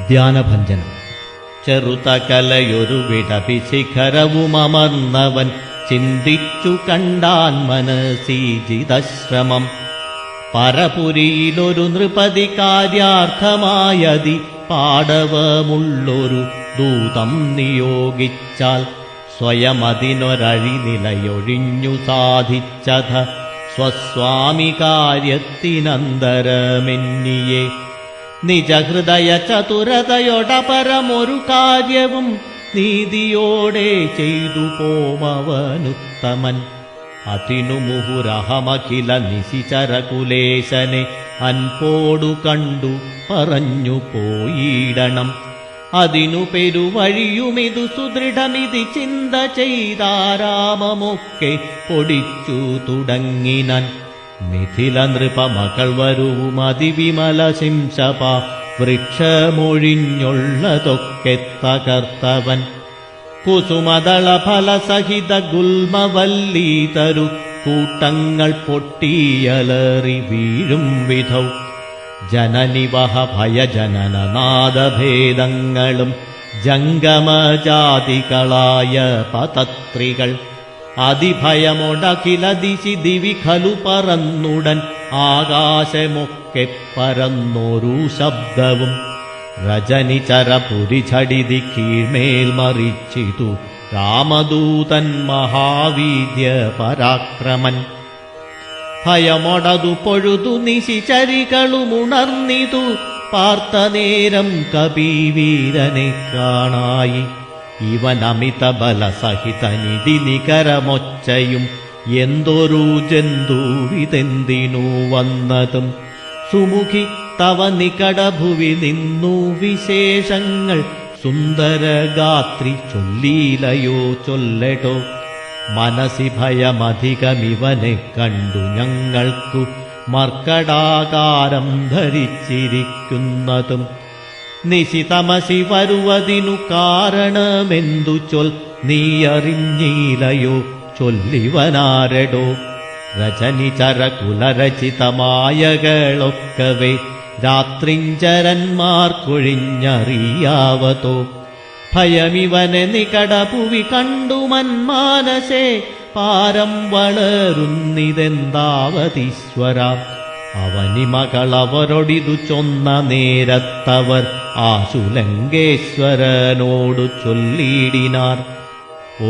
ധ്യാനഭഞ്ജനം. ചെറുതകലയൊരു വിടപി ശിഖരവുമമർന്നവൻ ചിന്തിച്ചു കണ്ടാൻ മനസീജിതശ്രമം. പരപുരിയിലൊരു നൃപതി കാര്യാർത്ഥമായതി പാടവമുള്ളൊരു ദൂതം നിയോഗിച്ചാൽ സ്വയമതിനൊരഴിനിലയൊഴിഞ്ഞു സാധിച്ചത സ്വസ്വാമി കാര്യത്തിനന്തരമെന്നിയെ. നിജഹൃദയ ചതുരതയൊടപരമൊരു കാര്യവും നീതിയോടെ ചെയ്തു പോമവനുത്തമൻ. അതിനു മുഹുരഹമഖില നിശിചരകുലേശനെ അൻപോടു കണ്ടു പറഞ്ഞു പോയിടണം. അതിനു പെരുവഴിയുമിതു സുദൃഢമിതി ചിന്ത ചെയ്താരാമമൊക്കെ പൊടിച്ചു തുടങ്ങിനാൻ. മിഥില നൃപമകൾ വരുവും അതിവിമല ശിംശപ വൃക്ഷമൊഴിഞ്ഞുള്ളതൊക്കെ തകർത്തവൻ. കുസുമദള ഫലസഹിത ഗുൽമവല്ലീതരു കൂട്ടങ്ങൾ പൊട്ടിയലറി വീഴും വിധൗ. ജനനിവഹ ഭയജനനനാദഭേദങ്ങളും ജംഗമജാതികളായ പതത്രികൾ അതിഭയമൊടഖില ദിശി ദിവി ഖലു പറന്നുടൻ ആകാശമൊക്കെ പരന്നൊരു ശബ്ദവും. രജനിചരപുരി ഛടിതി കീഴ്മേൽ മറിച്ചിതു രാമദൂതൻ മഹാവീര്യ പരാക്രമൻ. ഭയമൊടതു പൊഴുതു നിശിചരികളുമുണർന്നിതു പാർത്തനേരം കപിവീരനെ കാണായി. ഇവൻ അമിത ബലസഹിത നിധി നികരമൊച്ചയും എന്തൊരു ജന്തുവിതെന്തിനു വന്നതും. സുമുഖി തവ നികടഭുവി നിന്നു വിശേഷങ്ങൾ സുന്ദരഗാത്രി ചൊല്ലീലയോ ചൊല്ലടോ. മനസി ഭയമധികമിവനെ കണ്ടു ഞങ്ങൾക്കു മർക്കടാകാരം ധരിച്ചിരിക്കുന്നതും. നിശിതമസി വരുവതിനു കാരണമെന്തു ചൊൽ നീ അറിഞ്ഞീലയോ ചൊല്ലിവനാരടോ. രജനിചരകുലരചിതമായകളൊക്കവേ രാത്രിഞ്ചരന്മാർക്കൊഴിഞ്ഞറിയാവതോ. ഭയമിവനെ നികടഭുവി കണ്ടു മന്മാനസേ പാരം വളരുന്നിതെന്താവതീശ്വര. അവനിമകളവരൊടിതു ചൊന്ന നേരത്തവർ ആശുലങ്കേശ്വരനോടു ചൊല്ലിയിടിനാർ.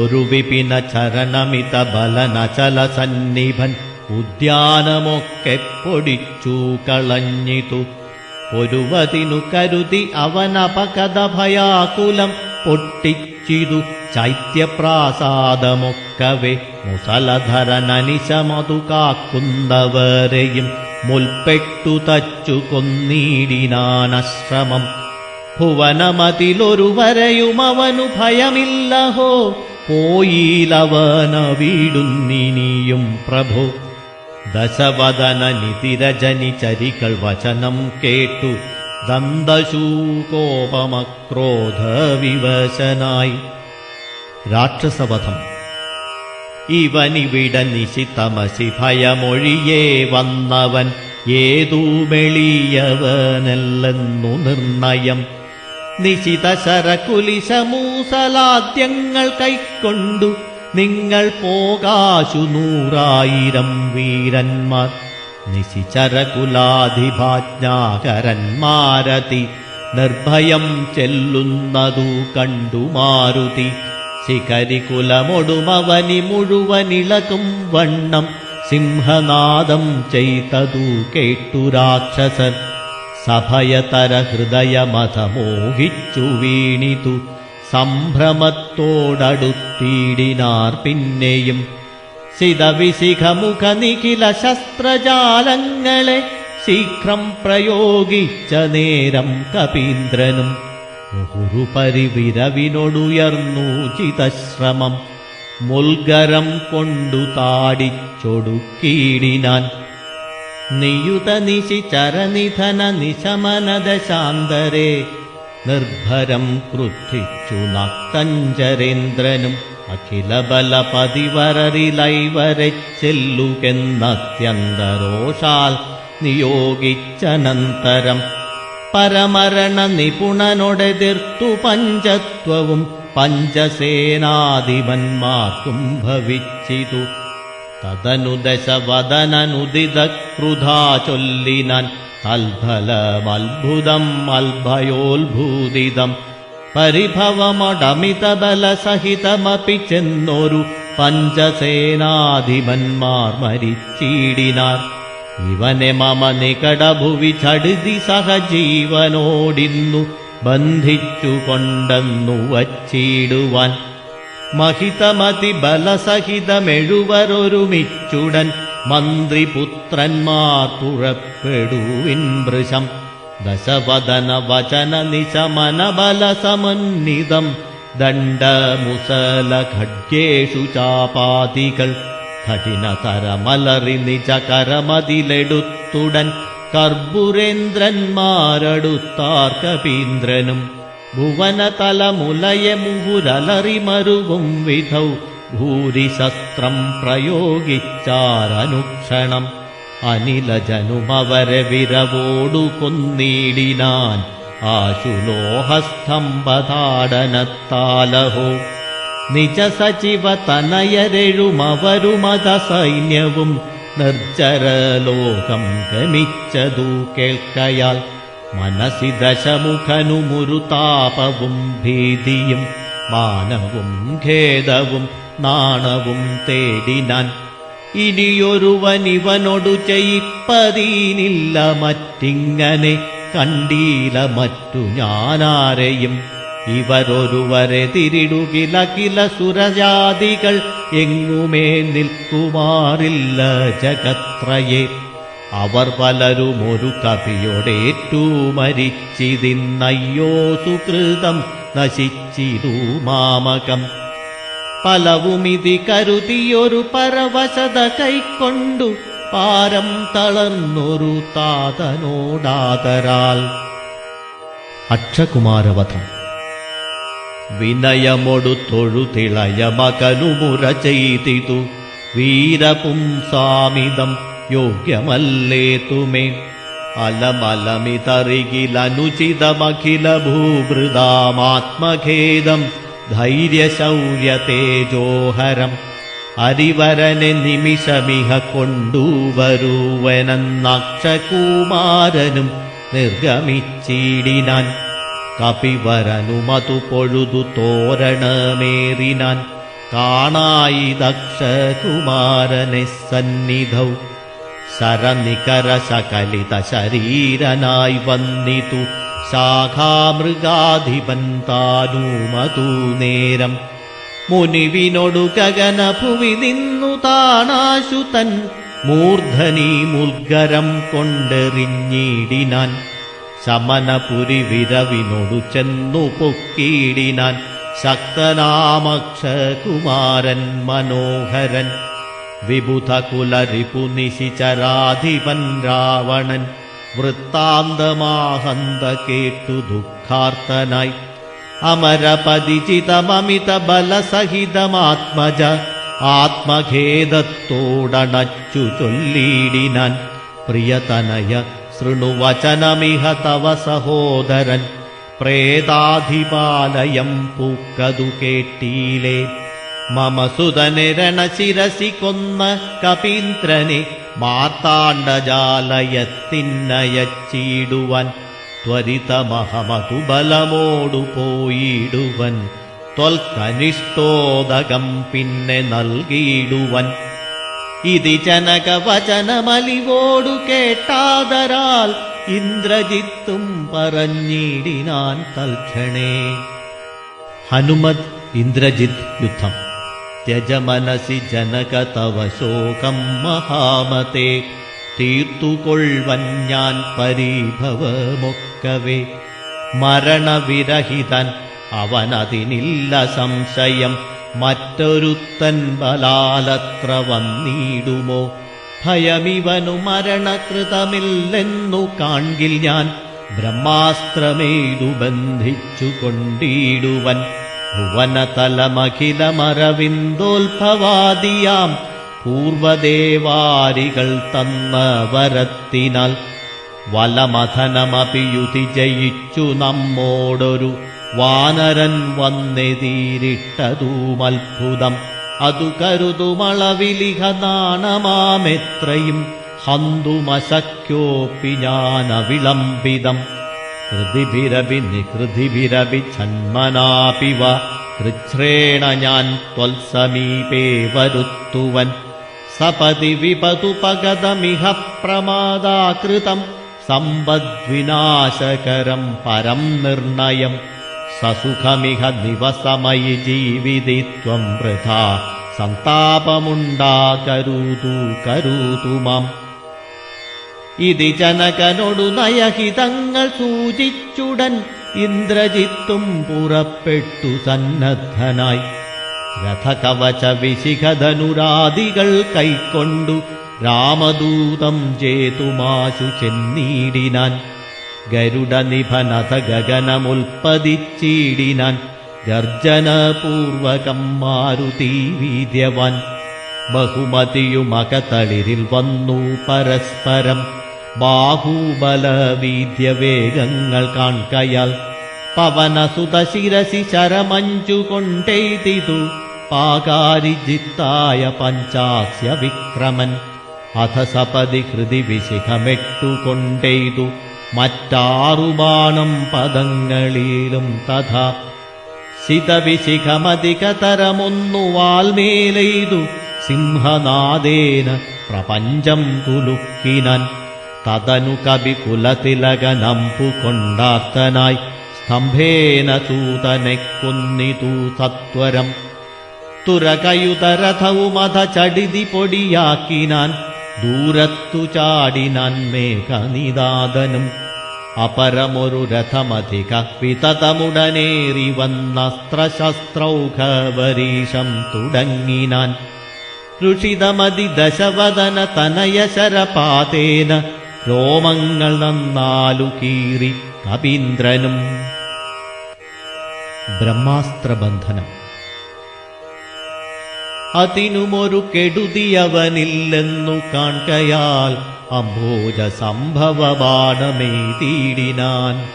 ഒരു വിപിന ചരണമിത ബലനചല സന്നിഭൻ ഉദ്യാനമൊക്കെ പൊടിച്ചു കളഞ്ഞിതു. ഒരുവതിനു കരുതി അവനപകത ഭയാകുലം പൊട്ടിച്ചിതു ചൈത്യപ്രാസാദമൊക്കവേ. മുസലധരനനിശമതു കാക്കുന്നവരെയും മുൽപ്പെട്ടു തച്ചു കൊന്നിടിനാനശ്രമം. ഭുവനമതിലൊരുവരെയും അവനു ഭയമില്ലഹോ പോയിലവന വീടുന്നിനിയും പ്രഭോ. ദശവദന നിതിരജനി ചരികൾ വചനം കേട്ടു ദന്തശൂകോപമക്രോധവിവശനായി. രാക്ഷസവധം. ഇവനിവിട നിശിതമസി ഭയമൊഴിയേ വന്നവൻ ഏതൂമെളിയവനല്ലെന്നു നിർണയം. നിശിത ശരകുലിശമൂസലാദ്യങ്ങൾ കൈക്കൊണ്ടു നിങ്ങൾ പോകാശു 100,000 വീരന്മാർ. നിശിചരകുലാധിഭാജ്ഞാകരന്മാരതി നിർഭയം ചെല്ലുന്നതു കണ്ടു മാരുതി. ശിഖരികുലമൊടുമവനി മുഴുവനിളകും വണ്ണം സിംഹനാദം ചെയ്തതു കേട്ടു രാക്ഷസർ. സഭയതര ഹൃദയമധമോഹിച്ചു വീണിതു സംഭ്രമത്തോടടുത്തിടിനാർ പിന്നെയും. സിതവിശിഖമുഖ നിഖില ശസ്ത്രജാലങ്ങളെ ശീഘ്രം പ്രയോഗിച്ച നേരം കപീന്ദ്രനും മുഹുരുപരിവിരവിനൊടുയർന്നു ചിതശ്രമം. മുൽഗരം കൊണ്ടു താടിച്ചൊടുക്കിയിടിനാൻ. നിയുത നിശിചരനിധന നിശമനദശാന്തരെ നിർഭരം ക്രുദ്ധിച്ചു നക്തഞ്ചരേന്ദ്രനും. അഖില ബലപതിവരറിലൈവരെ ചെല്ലുകെന്നത്യന്തരോഷാൽ നിയോഗിച്ചനന്തരം പരമരണ നിപുണനോടെതിർത്തു പഞ്ചത്വവും പഞ്ചസേനാധിപന്മാർക്കും ഭവിച്ചിതു. തദനു ദശവദനനുദിത ക്രുധാ ചൊല്ലിനാൻ തൽഫലമത്ഭുതം അൽഭയോത്ഭൂതിതം. പരിഭവമടമിതബലസഹിതമപി ചെന്നൊരു പഞ്ചസേനാധിപന്മാർ മരിച്ചിടിനാർ. ഇവനെ മമ നികടഭുവി ചടുതി സഹജീവനോടിന്നു ബന്ധിച്ചുകൊണ്ടെന്നു വച്ചിടുവാൻ. മഹിതമതി ബലസഹിതമെഴുവരൊരുമിച്ചുടൻ മന്ത്രിപുത്രന്മാർ പുറപ്പെടുവിൻ വൃശം. ദശവദന വചന നിശമന ബലസമന്വിതം ദണ്ഡമുസല ഖഡ്ഗേഷു ചാപാതികൾ. കഠിനതരമലറി നിജകരമതിലെടുത്തുടൻ കർപ്പുരേന്ദ്രന്മാരടുത്താർ കപീന്ദ്രനും. ഭുവനതലമുലയെ മുഹുരലറിമരുവും വിധൗ ഭൂരിശസ്ത്രം പ്രയോഗിച്ചാരനുക്ഷണം. അനിലജനുമവരെ വിരവോടു കൊന്നിടിനാൻ ആശുലോഹസ്തംഭതാടനത്താലഹോ. നിജസചിവ തനയരെഴുമവരുമത സൈന്യവും നിർജ്ജരലോകം ഗമിച്ചതു കേൾക്കയാൽ. മനസി ദശമുഖനുമുരു താപവും ഭീതിയും മാനവും ഖേദവും നാണവും തേടിനാൻ. ഇനിയൊരുവനിവനോടു ചെയ്യിപ്പതീനില്ല മറ്റിങ്ങനെ കണ്ടീല മറ്റു ഞാനാരെയും. ഇവരൊരുവരെ തിരിടുകില കില സുരജാതികൾ എങ്ങുമേ നിൽക്കുമാറില്ല ജഗത്രയെ. അവർ പലരുമൊരു കവിയോടേറ്റു മരിച്ചിതിന്നയ്യോ സുകൃതം നശിച്ചിരു മാമകം. പലവുമിതി കരുതിയൊരു പരവശത കൈക്കൊണ്ടു പാരം തളർന്നൊരു താതനോടാതരാൽ. അക്ഷകുമാരവധം. വിനയമൊടു തൊഴുതിളയ മകനുമുര ചെയ്തിതു വീരപുംസാമിതം യോഗ്യമല്ലേതുമേ. അലമലമിതറികിലനുചിതമഖില ഭൂഭൃതാമാത്മഖേദം ധൈര്യശൗര്യതേജോഹരം. അരിവരനെ നിമിഷമിഹ കൊണ്ടുവരുവനെന്നക്ഷകുമാരനും നിർഗമിച്ചിടിനാൻ. കപിവരനുമതു പൊഴുതു തോരണമേറിനാൻ കാണായി ദക്ഷകുമാരനെ സന്നിധൗ. ശരനികര ശകലിത ശരീരനായി വന്നിതു ശാഖാമൃഗാധിപൻ താനുമതു നേരം. മുനിവിനൊടു ഗഗനഭുവി നിന്നു താണാശുതൻ മൂർധനി മുൽഗരം കൊണ്ടെറിഞ്ഞിടിനാൻ. ശമനപുരി വിരവിനോടു ചെന്നു പൊക്കിയിടിനാൻ ശക്തനാമക്ഷകുമാരൻ മനോഹരൻ. വിബുധകുലരിപു നിശിചരാധിപൻ രാവണൻ വൃത്താന്തമാഹന്ത കേട്ടു ദുഃഖാർത്തനായി. അമരപരിചിതമമിത ബലസഹിതമാത്മജ ആത്മഖേദത്തോടണച്ചു ചൊല്ലിയിടിനാൻ. പ്രിയതനയ ശൃണുവചനമിഹ തവ സഹോദരൻ പ്രേതാധിപാലയം പൂക്കതു കേട്ടീലേ. മമ സുതനെ രണശിരസി കൊന്ന കപീന്ദ്രനെ മാർത്താണ്ഡജാലയത്തിന്നയച്ചിടുവാൻ. ത്വരിതമഹമതു ബലമോടു പോയിടുവൻ ത്വൽക്കനിഷ്ടോദകം പിന്നെ നൽകിയിടുവൻ. ഇതി ജനകവചനമലിവോടു കേട്ടാദരാൽ ഇന്ദ്രജിത്തും പറഞ്ഞിടിനാൻ തൽക്ഷണേ. ഹനുമത് ഇന്ദ്രജിത് യുദ്ധം. ത്യജമനസി ജനക തവ ശോകം മഹാമതേ. തീർത്തുകൊള്ളുവൻ ഞാൻ പരിഭവമൊക്കവേ. മരണവിരഹിതൻ അവനതിനില്ല സംശയം. മറ്റൊരുത്തൻ ബലാലത്ര വന്നിടുമോ. ഭയമിവനു മരണകൃതമില്ലെന്നു കാൺകിൽ ഞാൻ ബ്രഹ്മാസ്ത്രമെയ്തു ബന്ധിച്ചു കൊണ്ടിടുവൻ. ഭുവനതലമഖിലമരവിന്ദോത്ഭവാദിയാം പൂർവദേവാരികൾ തന്ന വരത്തിനാൽ വലമഥനമപിയുതി ജയിച്ചു നമ്മോടൊരു വാനരൻ വന്നെതിരിട്ടതുമത്ഭുതം. അതു കരുതുമളവിലിഹ നാണമാമെത്രയും ഹന്തുമശക്യോപ്പി ഞാനവിളംബിതം. ഹൃദിഭിരഭി നിഹൃദിഭിരഭി ഛന്മനാപിവ കൃച്ഛ്രേണ ഞാൻ ത്വൽസമീപേ വരുത്തുവൻ. സപതി വിപതുപഗതമിഹ പ്രമാദാകൃതം സമ്പദ്വിനാശകരം പരം നിർണയം. സസുഖമിഹ ദിവസമയി ജീവിതിത്വം വൃഥാ സന്താപമുണ്ടാകരുതു മാം. ഇതി ജനകനൊടു നയഹിതങ്ങൾ സൂചിച്ചുടൻ ഇന്ദ്രജിത്തും പുറപ്പെട്ടു സന്നദ്ധനായി. രഥകവച വിശിഖധനുരാദികൾ കൈക്കൊണ്ടു രാമദൂതം ചേതുമാശു ചെന്നീടിനാൻ. ഗരുഡനിഭനഥ ഗഗനമുൽപ്പതിച്ചീടിനാൻ ഗർജനപൂർവകം മാരുതി വീര്യവാൻ. ബഹുമതിയുമകതളിരിൽ വന്നു പരസ്പരം ബാഹുബലവീര്യവേഗങ്ങൾ കാൺകയാൽ. പവനസുതശിരസി ശരമഞ്ചു കൊണ്ടെയ്തിതു പാകാരിജിത്തായ പഞ്ചാസ്യ വിക്രമൻ. അധ സപതി ഹൃദി വിശിഖമെട്ടുകൊണ്ടെയ്തു മറ്റാറു ബാണം പദങ്ങളിലും തഥാ. ശിതവിശിഖമധികതരമൊന്നു വാൽമേലെയ്തു സിംഹനാദേന പ്രപഞ്ചം കുലുക്കിനാൻ. തതനു കവികുലതിലകനമ്പു കൊണ്ടാർത്തനായി സ്തംഭേന സൂതനെ കൊന്നിതു സത്വരം. തുരകയുതരഥവുമധ ചടിതി പൊടിയാക്കിനാൻ ദൂരത്തു ചാടിനാൻ മേഘനിദാതനും. അപരമൊരു രഥമധിക വിതതമുടനേറി വന്നസ്ത്രശസ്ത്രൗഘവരീശം തുടങ്ങിനാൻ. ഋഷിതമതി ദശവദന തനയശരപാതേന രോമങ്ങൾ നന്നാലു കീറി കപീന്ദ്രനും. ബ്രഹ്മാസ്ത്രബന്ധനം. അതിനുമൊരു കെടുതിയവനില്ലെന്നു കാൺകയാൽ അംഭോജ സംഭവ ബാണമേതീടിനാൻ.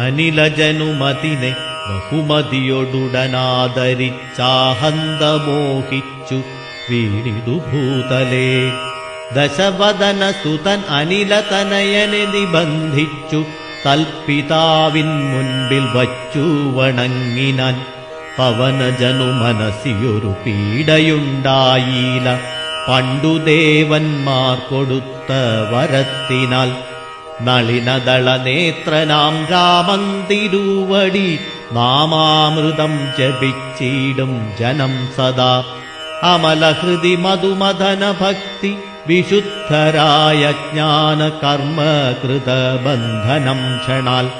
അനിലജനുമതിനെ ബഹുമതിയൊടുടനാദരിച്ചാഹന്തമോഹിച്ചു വീണിതു ഭൂതലേ. ദശവദന സുതൻ അനിലതനയനെ നിബന്ധിച്ചു തൽപിതാവിൻ മുൻപിൽ വച്ചു വണങ്ങിനാൻ. പവനജനു മനസ്സിയൊരു പീഡയുണ്ടായില്ല പണ്ടു ദേവന്മാർ കൊടുത്ത വരത്തിനാൽ. നളിനദളനേത്രനാം രാമൻ തിരുവടി നാമാമൃതം ജപിച്ചിടും ജനം സദാ. അമലഹൃതി മധുമദന ഭക്തി വിശുദ്ധരായ ജ്ഞാന കർമ്മകൃതബന്ധനം ക്ഷണാൽ.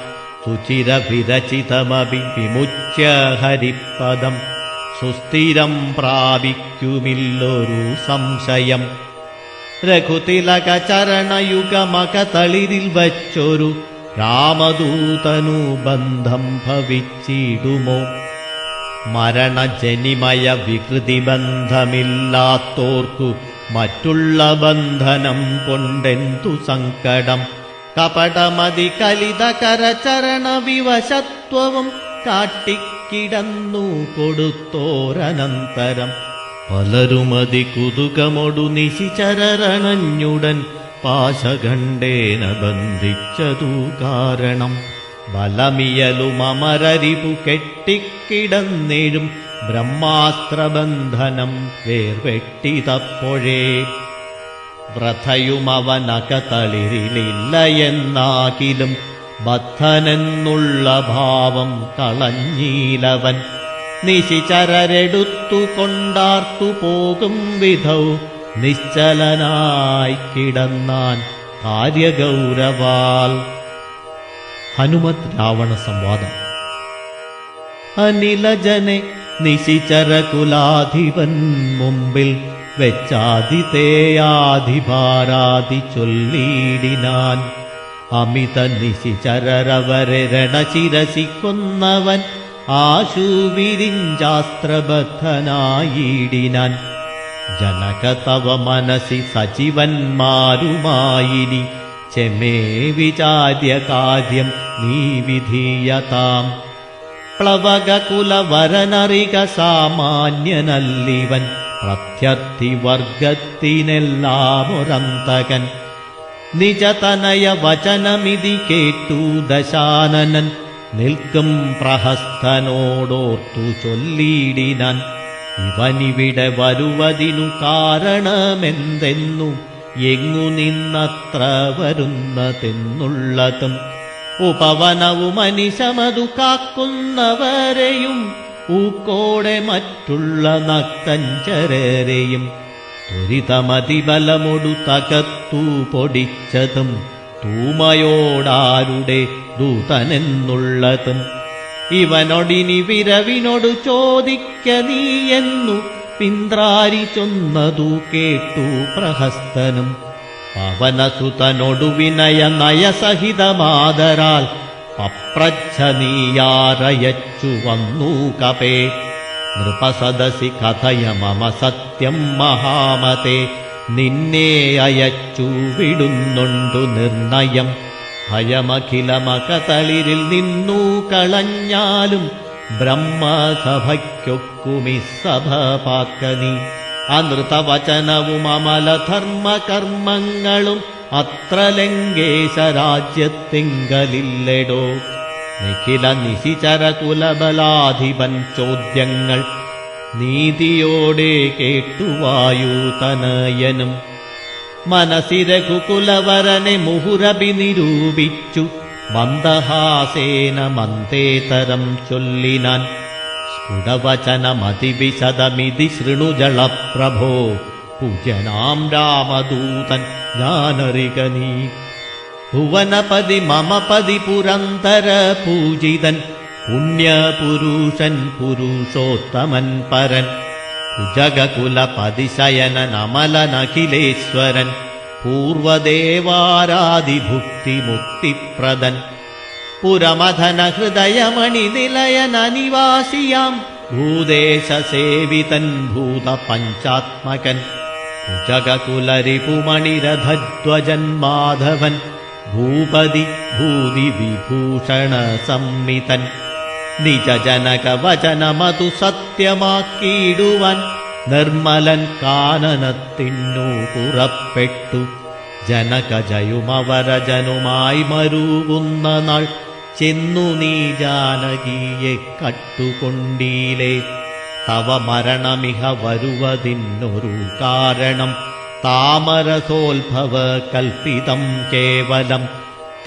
സുചിരവിരചിതമപി വിമുച്യ ഹരിപദം സുസ്ഥിരം പ്രാപിക്കുമില്ലൊരു സംശയം. രഘുതിലക ചരണയുഗമകതളിരിൽ വച്ചൊരു രാമദൂതനു ബന്ധം ഭവിച്ചിടുമോ? മരണജനിമയ വികൃതി ബന്ധമില്ലാത്തോർക്കു മറ്റുള്ള ബന്ധനം കൊണ്ടെന്തു സങ്കടം. കപടമതി കലിത കരചരണ വിവശത്വവും കാട്ടിക്കിടന്നു കൊടുത്തോരനന്തരം. പലരുമതി കുതുകമൊടു നിശിചരണഞ്ഞുടൻ പാശഖണ്ഡേന ബന്ധിച്ചതു കാരണം. ബലമിയലുമമരരിപു കെട്ടിക്കിടന്നേഴും ബ്രഹ്മാസ്ത്രബന്ധനം വേർവെട്ടിതപ്പോഴേ. വ്രഥയുമവനകതളിരിലില്ല എന്നാകിലും ബദ്ധനെന്നുള്ള ഭാവം കളഞ്ഞീലവൻ. നിശിചരരെടുത്തു കൊണ്ടാർത്തു പോകും വിധൗ നിശ്ചലനായി കിടന്നാൻ കാര്യഗൗരവാൽ. ഹനുമത് രാവണ സംവാദം. അനിലജനെ നിശിചരകുലാധിപൻ മുമ്പിൽ വെച്ചാതിഥേയാധിഭാരാതി ചൊല്ലിടിനാൻ. അമിത നിശിചരരവരെ രണശിരസിക്കൊന്നവൻ ആശുവിരിഞ്ചാസ്ത്രബദ്ധനായിടിനാൻ. ജനക തവ മനസി സജീവന്മാരുമായിനി ചെമേ വിചാര്യ കാര്യം നീ വിധീയതാം. പ്ലവകകുലവരനറിക സാമാന്യനല്ലിവൻ, പ്രത്യർത്ഥി വർഗത്തിനെല്ലാമൊരന്തകൻ. നിജതനയ വചനമിതി കേട്ടു ദശാനനൻ, നിൽക്കും പ്രഹസ്തനോടോർത്തു ചൊല്ലിയിടിനാൻ. ഇവനിവിടെ വരുവതിനു കാരണമെന്തെന്നു, എങ്ങു നിന്നത്ര വരുന്നതെന്നുള്ളതും. ഉപവനവും അനിശമതു കാക്കുന്നവരെയും, ഊക്കോടെ മറ്റുള്ള നക്തഞ്ചരരെയും, ത്വരിതമതിബലമൊടു തകർത്തു പൊടിച്ചതും, തൂമയോടാരുടെ ദൂതനെന്നുള്ളതും. ഇവനൊടിനി വിരവിനോടു ചോദിക്ക നീയെന്നു പിന്ദ്രാരി ചൊന്നതു കേട്ടു പ്രഹസ്തനും. പവനസുതനൊടു വിനയ നയസഹിതമാദരാൽ പപ്രച്ഛ നീയാരയച്ചു വന്നു കപേ. നൃപസദസി കഥയ മമ സത്യം മഹാമതേ, നിന്നെ അയച്ചു വിടുന്നുണ്ടു നിർണയം. ഭയമഖിലമകതളിരിൽ നിന്നു കളഞ്ഞാലും, ബ്രഹ്മസഭയ്ക്കൊക്കുമിസഭപാക്കനീ. അനൃതവചനവും അമലധർമ്മകർമ്മങ്ങളും അത്ര ലങ്കേശരാജ്യത്തിങ്കലില്ലെടോ. നിഖില നിശിചര കുലബലാധിപൻ ചോദ്യങ്ങൾ നീതിയോടെ കേട്ടുവായുതനയനും. മനസി രഘുകുലവരനെ മുഹുരഭി നിരൂപിച്ചു, മന്ദഹാസേന മന്ദേതരം ചൊല്ലിനാൻ. സ്ഫുടവചനമതിവിശദമിതി ശൃണുജളപ്രഭോ, പൂജ്യനാം രാമദൂതൻ ഞാനറികനീ. ഭുവനപതി മമപതി പുരന്തര പൂജിതൻ, പുണ്യപുരുഷൻ പുരുഷോത്തമൻ പരൻ. കുജകുലപതിശയനൻ അമലനഖിലേശ്വരൻ, പൂർവദേവാരാദിഭുക്തിമുക്തിപ്രദൻ. പുരമഥന ഹൃദയമണിനിലയനനിവാസിയാം, ഭൂദേശസേവിതൻ ഭൂതപഞ്ചാത്മകൻ. കുജകുലരിപുമണിരഥധ്വജൻ മാധവൻ, ഭൂപതി ഭൂതിവിഭൂഷണ സംമിതൻ. നിജജനകവചനമതു സത്യമാക്കിയിടുവാൻ, നിർമ്മലൻ കാനനത്തിനു പുറപ്പെട്ടു. ജനകജയുമവരജനുമായി മരുവുന്ന നാൾ, ചെന്നു നീ ജാനകിയെ കട്ടുകൊണ്ടീലേ. തവ മരണമിഹ വരുവതിന്നൊരു കാരണം, താമരസോത്ഭവ കൽപ്പിതം കേവലം.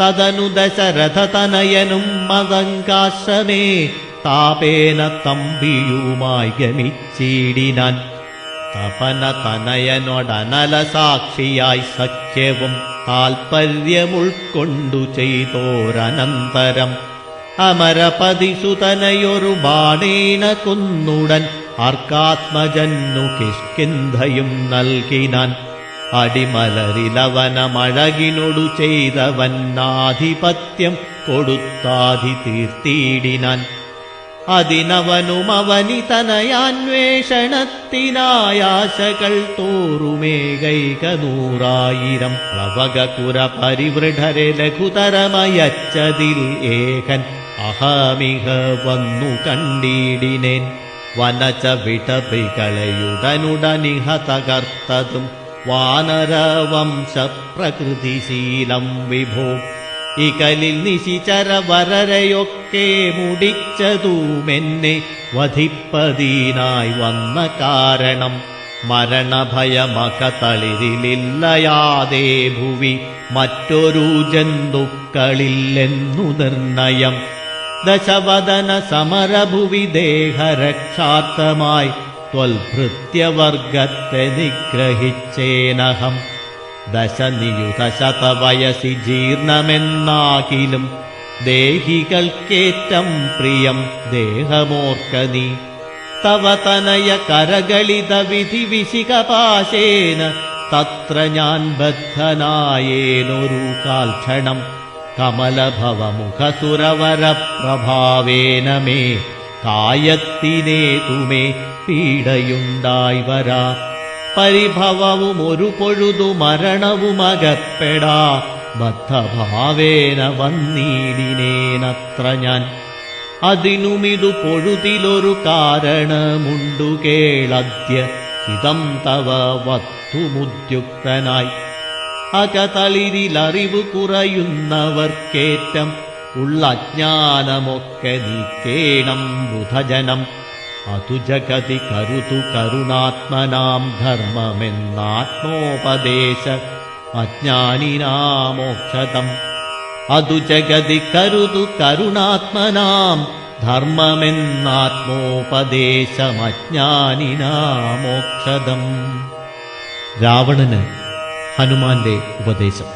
തദനു ദശരഥതനയനും മദങ്കാശ്രമേ, താപേന തമ്പിയുമായി ഗമിച്ചിടിനാൻ. തപനതനയനൊടനല സാക്ഷിയായി സഖ്യവും താൽപര്യമുൾക്കൊണ്ടു ചെയ്തോരനന്തരം. അമരപതിസുതനയൊരു ബാണേന കൊന്നുടൻ, ആർക്കാത്മജന്നു കിഷ്കിന്ധയും നൽകിനാൻ. അടിമലരിലവനമഴകിനൊടു ചെയ്തവന്നാധിപത്യം കൊടുത്താധി തീർത്തിയിടിനാൻ. അതിനവനുമവനിതനയാന്വേഷണത്തിനായാശകൾ തോറുമേകൈകനൂറായിരം. പ്ലവകകുര പരിവൃഢരെ ലഘുതരമയച്ചതിൽ ഏകൻ, അഹമിഹ വന്നു കണ്ടിടിനേൻ. വനച്ച വിടപികളയുടനുടനിഹ തകർത്തതും, വാനരവംശപ്രകൃതിശീലം വിഭോ. ഇകലിൽ നിശിചരവരരെയൊക്കെ മുടിച്ചതുമെന്നെ, വധിപ്പതിനായി വന്ന കാരണം. മരണഭയമകതളിരിലില്ലയാതെ ഭുവി, മറ്റൊരു ജന്തുക്കളില്ലെന്നു നിർണയം. ദശവദന സമരഭുവി ദേഹരക്ഷാർത്ഥമായി, ത്വൽഭൃത്യവർഗത്തെ നിഗ്രഹിച്ചേനഹം. ദശനിയുതശതവയസി ജീർണമെന്നാകിലും, ദേഹികൾക്കേറ്റം പ്രിയം ദേഹമോർക്കനീ. തവ തനയ കരകളിത വിധിവിശികപാശേന, തത്ര ഞാൻ ബദ്ധനായേനൊരു കാൽക്ഷണം. കമലഭവമുഖസുരവരപ്രഭാവേന മേ, കായത്തിനേതുമേ പീഡയുണ്ടായി വരാ. പരിഭവവും ഒരു പൊഴുതു മരണവുമകപ്പെടാ ബദ്ധഭാവേന വന്നീടിനേനത്ര ഞാൻ. അതിനുമിതു പൊഴുതിലൊരു കാരണമുണ്ടു കേളദ്യ ഹിതം തവ വത്തുമുദ്യുക്തനായി. അകതളിരിലറിവു കുറയുന്നവർക്കേറ്റം ഉള്ള അജ്ഞാനമൊക്കെ നീക്കേണം ബുധജനം. അതു ജഗതി കരുതു കരുണാത്മനാം ധർമ്മമെന്നാത്മോപദേശ അജ്ഞാനിനാമോക്ഷതം. അതു ജഗതി കരുതു കരുണാത്മനാം ധർമ്മമെന്നാത്മോപദേശമജ്ഞാനിനാമോക്ഷതം. രാവണന് ഹനുമാന്റെ ഉപദേശം.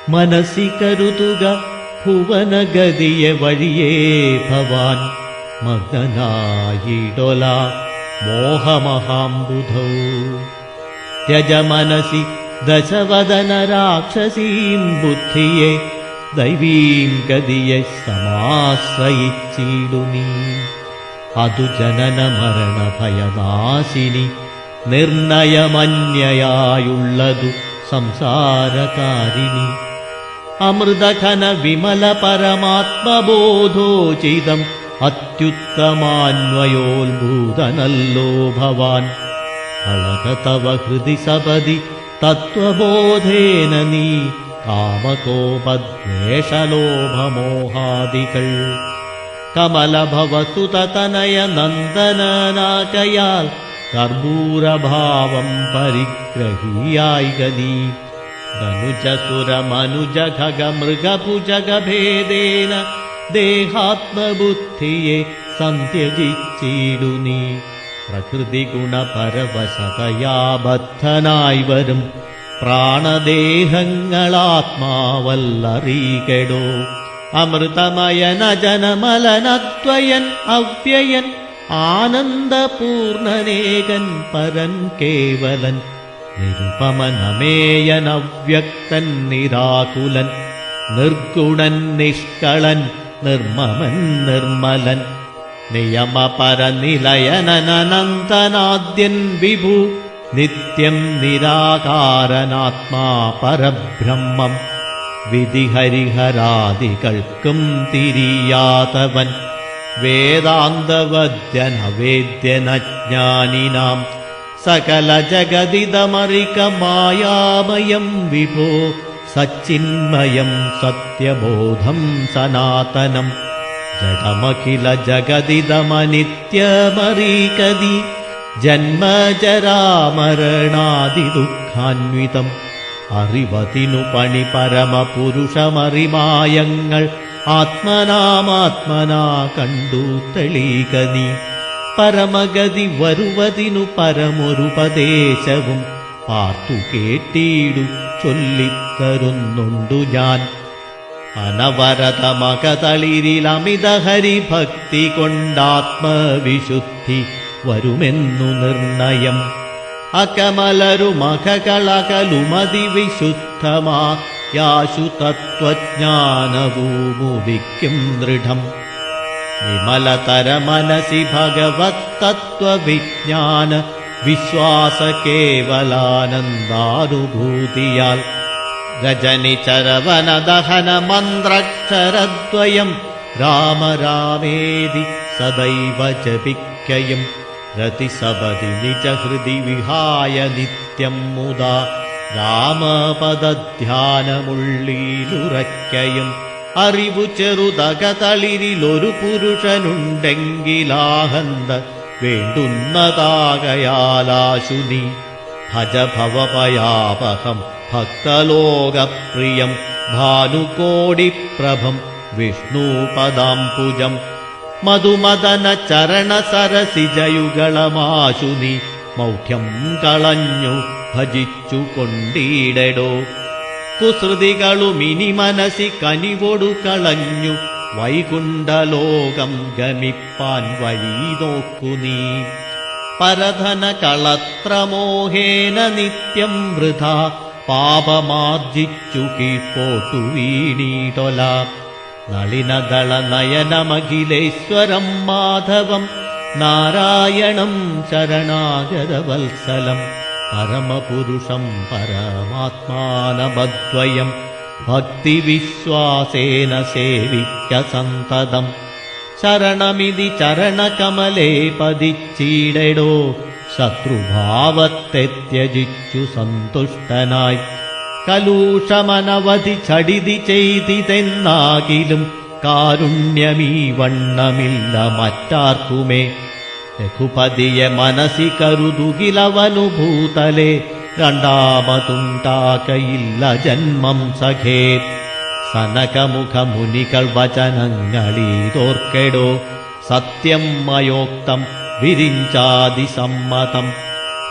മനസ്സി കരുതുക ഭുവനഗതിയെ വഴിയേ ഭവാൻ മഗ്നനായിടൊല മോഹമഹാംബുധൗ. ത്യജമനസി ദശവദന രാക്ഷസീം ബുദ്ധിയെ ദൈവീം ഗതിയെ സമാശ്രയിച്ചിടുനീ. അതു ജനന മരണ ഭയനാശിനി നിർണയമന്യയായുള്ളതു സംസാരകാരിണി. അമൃതഘന വിമല പരമാത്മബോധോചിതം അത്യുത്തമാന്വയോത്ഭൂതനല്ലോ ഭവാൻ. അളക തവ ഹൃദി സപദി തത്വബോധേന നീ കാമകോപദ്വേഷലോഭമോഹാദികൾ. കമലഭവസുതനയ നന്ദനനാകയാൽ കർപ്പൂരഭാവം പരിഗ്രഹിയായി ഗതി. ധനുജസുരമനുജ ഖഗമൃഗഭുജഗഭേദേന ദേഹാത്മബുദ്ധിയെ സന്ത്യജിച്ചിടുനീ. പ്രകൃതി ഗുണപരവശതയാ ബദ്ധനായി വരും പ്രാണദേഹങ്ങളാത്മാവല്ലറികെടോ. അമൃതമയനജനമലനദ്വയൻ അവ്യയൻ ആനന്ദപൂർണനേകൻ പരൻ കേവലൻ. നിരുപമനമേയനവ്യക്തൻ നിരാകുലൻ നിർഗുണൻ നിഷ്കളൻ നിർമ്മമൻ നിർമ്മലൻ. നിയമപരനിലയനനന്തനാദ്യൻ വിഭു നിത്യം നിരാകാരനാത്മാ പരബ്രഹ്മം. വിധിഹരിഹരാദികൾക്കും തിരിയാതവൻ വേദാന്തവദ്യനവേദ്യനജ്ഞാനിനാം. സകല ജഗദിതമറികമായാമയം വിഭോ സച്ചിന്മയം സത്യബോധം സനാതനം. ജഡമഖില ജഗദിതമനിത്യമറികതി ജന്മജരാമരണാദിദുഃഖാന്വിതം. അറിവതിനു പണി പരമപുരുഷമറിമായങ്ങൾ ആത്മനാമാത്മനാ കണ്ടു തെളികനീ. പരമഗതി വരുവതിനു പരമൊരുപദേശവും പാർത്തു കേട്ടിടു ചൊല്ലിത്തരുന്നുണ്ടു ഞാൻ. അനവരതമകതളിരിലമിത ഹരിഭക്തി കൊണ്ടാത്മവിശുദ്ധി വരുമെന്നു നിർണയം. അകമലരുമകകളകലുമതിവിശുദ്ധമായാശു തത്വജ്ഞാനവുമുദിക്കും ദൃഢം. വിമലതര മനസി ഭഗവത്തത്വവിജ്ഞാന വിശ്വാസ കേവലാനന്ദാനുഭൂതിയാൽ. രജനിചരവനദഹന മന്ത്രക്ഷരദ്വയം രാമ രാമേതി സദൈവ ജപിക്കയും. രതിസപതി നിജഹൃദി വിഹായ നിത്യം മുദാ രാമപദധ്യാനമുള്ളിലുറയ്ക്കയും. അറിവു ചെറുതകതളിരിലൊരു പുരുഷനുണ്ടെങ്കിലാഹന്ത വേണ്ടുന്നതാകയാലാശുനി. ഭജ ഭവഭയാപഹം ഭക്തലോകപ്രിയം ഭാനുകോടിപ്രഭം വിഷ്ണുപദാംബുജം. മധുമദന ചരണ സരസിജയുഗളമാശുനി മൗഢ്യം കളഞ്ഞു ഭജിച്ചു കൊണ്ടിടടോ. കുസൃതികളുമിനി മനസി കനിവൊടു കളഞ്ഞു വൈകുണ്ഠലോകം ഗമിപ്പാൻ വഴി നോക്കുനീ. പരധന കളത്രമോഹേന നിത്യം വൃഥാ പാപമാർജിച്ചു കീഴ്പോട്ടു വീണീടൊല. നളിനദള നയനമഖിലേശ്വരം മാധവം നാരായണം ശരണാഗതവത്സലം. പരമപുരുഷം പരമാത്മാനമദ്വയം ഭക്തിവിശ്വാസേന സേവിക്ക സന്തതം. ശരണമിതി ചരണകമലേ പതിച്ചീടെടോ ശത്രുഭാവത്തെ ത്യജിച്ചു സന്തുഷ്ടനായി. കലൂഷമനവധി ചടിതി ചെയ്തിതെന്നാകിലും കാരുണ്യമീ വണ്ണമില്ല മറ്റാർക്കുമേ. രഘുപതിയെ മനസി കരുതുകിലവനു ഭൂതലേ രണ്ടാമതുണ്ടാകയില്ല ജന്മം സഖേ. സനകമുഖമുനികൾ വചനങ്ങളീതോർക്കെടോ സത്യം മയോക്തം വിരിഞ്ചാതിസമ്മതം.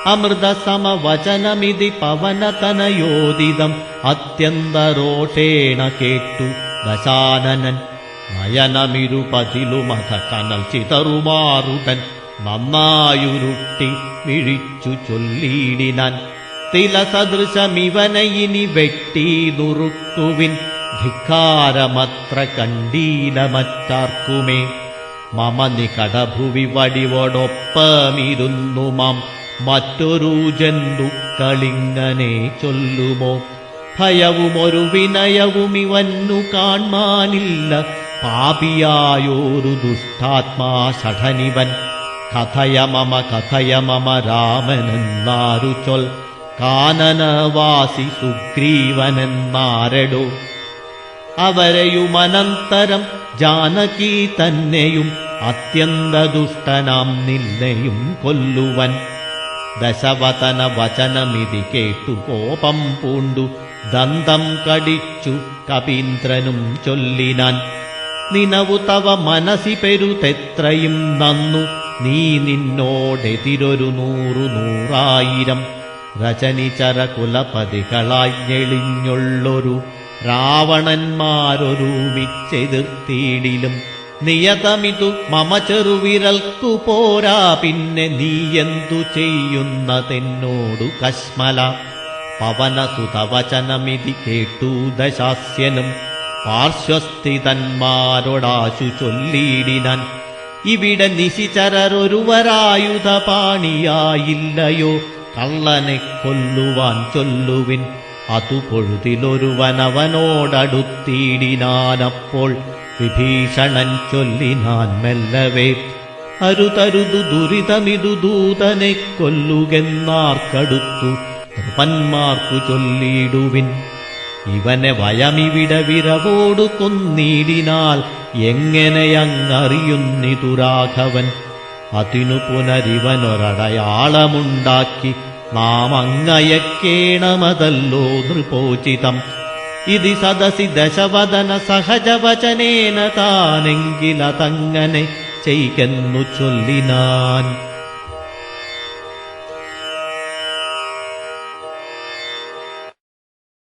അമൃതസമവചനമിതി പവനതനയോദിതം അത്യന്തരോഷേണ കേട്ടു ദശാനനൻ. നയനമിരുപതിലുമഥ കനൽ ചിതറുമാറുടൻ നന്നായുരുട്ടി മിഴിച്ചു ചൊല്ലിയിടിനാൻ. തിലസദൃശമിവനെ ഇനി വെട്ടി നുറുക്കുവിൻ ധിക്കാരമത്ര കണ്ടീല മറ്റാർക്കുമേ. മമ നികടഭുവി വടിവോടൊപ്പമിരുന്നു മാം മറ്റൊരു ജന്തുക്കളിങ്ങനെ ചൊല്ലുമോ. ഭയവുമൊരു വിനയവുമിവന്നു കാൺമാനില്ല പാപിയായോരു ദുഷ്ടാത്മാ ഷഠനിവൻ. കഥയ മമ രാമനെന്നാരു ചൊൽ കാനനവാസി സുഗ്രീവനെന്നാരടോ. അവരെയുമനന്തരം ജാനകി തന്നെയും അത്യന്ത ദുഷ്ടനാം നിന്നെയും കൊല്ലുവൻ. ദശവതന വചനമിതി കേട്ടു കോപം പൂണ്ടു ദന്തം കടിച്ചു കപീന്ദ്രനും ചൊല്ലിനാൻ. നിനവു തവ മനസി പെരുതെത്രയും നന്നു നീ നിന്നോടെതിരൊരു 100,000 രചനിചര കുലപതികളായി ഞെളിഞ്ഞുള്ളൊരു രാവണന്മാരൊരുമിച്ചെതിർത്തിയിടിലും. നിയതമിതു മമ ചെറുവിരൽക്കു പോരാ പിന്നെ നീ എന്തു ചെയ്യുന്നതെന്നോടു കശ്മല. പവനസുതവചനമിതി കേട്ടു ദശാസ്യനും പാർശ്വസ്ഥിതന്മാരോടാശു ചൊല്ലിയിടിനാൻ. ഇവിടെ നിശിചരരൊരുവരായുധപാണിയായില്ലയോ കള്ളനെ കൊല്ലുവാൻ ചൊല്ലുവിൻ. അതു പൊഴുതിലൊരുവനവനോടടുത്തിയിടിനാനപ്പോൾ വിഭീഷണൻ ചൊല്ലിനാൻ മെല്ലവേ. അരുതരുതു ദുരിതമിതു ദൂതനെ കൊല്ലുകെന്നാർക്കടുത്തു നൃപന്മാർക്കു ചൊല്ലിയിടുവിൻ. ഇവനെ വയമിവിടെ വിരവോടു കൊന്നിടിനാൽ എങ്ങനെയങ്ങറിയുന്നിതു രാഘവൻ. അതിനു പുനരിവനൊരടയാളമുണ്ടാക്കി നാം അങ്ങയക്കേണമതല്ലോ നൃപോചിതം. ഇതി സദസി ദശവദന സഹജവചനേന താനെങ്കിലതങ്ങനെ ചെയ്കെന്നു ചൊല്ലിനാൻ.